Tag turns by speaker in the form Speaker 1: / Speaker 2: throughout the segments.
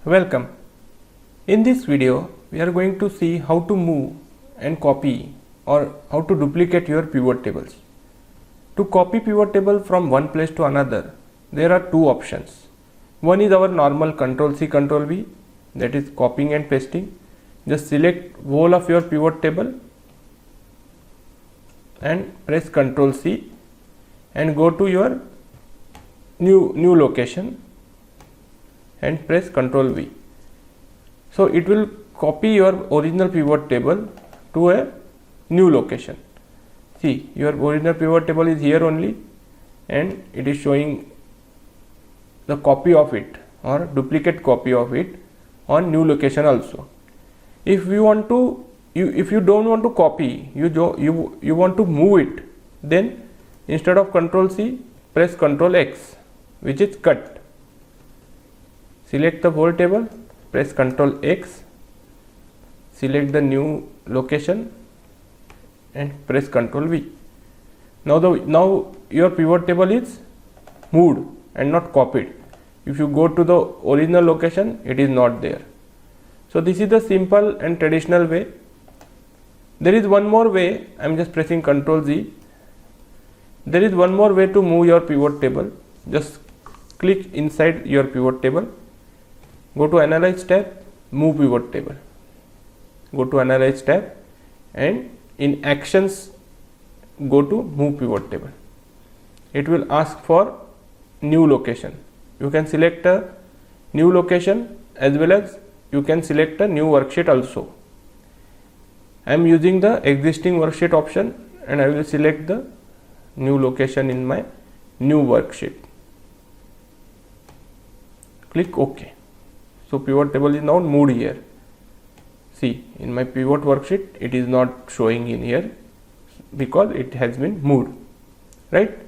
Speaker 1: Welcome. In this video, we are going to see how to move and copy or how to duplicate your pivot tables. To copy pivot table from one place to another, there are two options. One is our normal Ctrl+C Ctrl+V, that is copying and pasting. Just select whole of your pivot table and press Ctrl+C and go to your new location and press Ctrl+V. So it will copy your original pivot table to a new location. See, your original pivot table is here only and it is showing the copy of it or duplicate copy of it on new location also. If you want to, if you don't want to copy, you want to move it, then instead of Ctrl+C, press Ctrl+X, which is cut. Select the whole table, press Ctrl+X, select the new location and press Ctrl+V. Now your pivot table is moved and not copied. If you go to the original location, it is not there. So this is the simple and traditional way. There is one more way. I am just pressing Ctrl+Z. There is one more way to move your pivot table. Just click inside your pivot table. Go to Analyze tab, Move Pivot Table. Go to Analyze tab and in Actions, go to Move Pivot Table. It will ask for new location. You can select a new location as well as you can select a new worksheet also. I am using the existing worksheet option and I will select the new location in my new worksheet. Click OK. So pivot table is now moved here. See, in my pivot worksheet, it is not showing in here because it has been moved, right?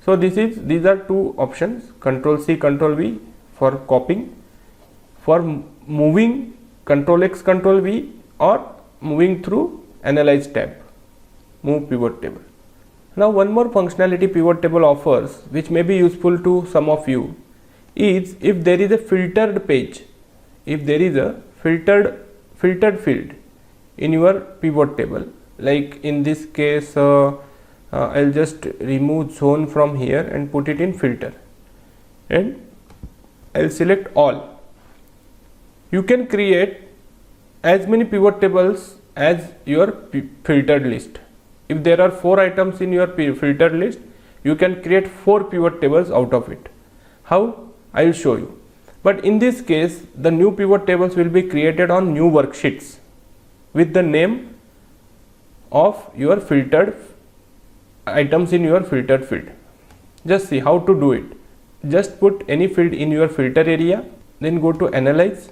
Speaker 1: So these are two options, Ctrl+C Ctrl+V for copying, for moving Ctrl+X Ctrl+V or moving through Analyze tab, Move Pivot Table. Now one more functionality pivot table offers, which may be useful to some of you, is if there is a filtered page, if there is a filtered field in your pivot table, like in this case I'll just remove zone from here and put it in filter and I'll select all. You can create as many pivot tables as your filtered list. If there are 4 items in your filtered list, you can create 4 pivot tables out of it. How? I will show you. But in this case, the new pivot tables will be created on new worksheets with the name of your filtered items in your filtered field. Just see how to do it. Just put any field in your filter area, then go to Analyze,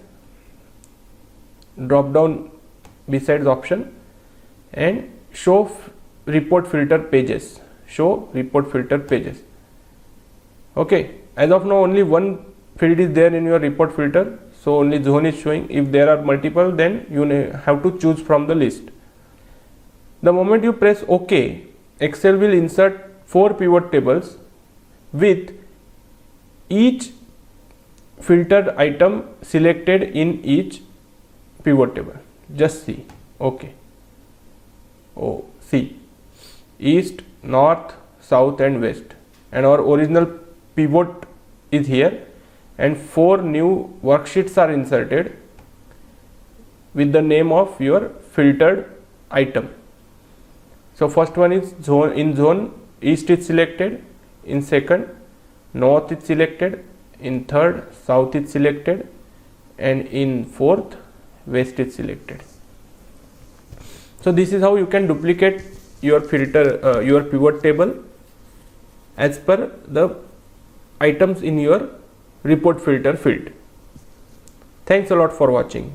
Speaker 1: drop down besides option and show report filter pages. Show report filter pages. Okay. As of now, only one field is there in your report filter, so only zone is showing. If there are multiple, then you have to choose from the list. The moment you press OK, Excel will insert 4 pivot tables with each filtered item selected in each pivot table. Just see. OK. Oh, see. East, North, South and West. And our original pivot is here and 4 new worksheets are inserted with the name of your filtered item. So first one is zone. In zone, East is selected. In second, North is selected. In third, South is selected. And in fourth, West is selected. So this is how you can duplicate your filter, your pivot table as per the items in your report filter field. Thanks a lot for watching.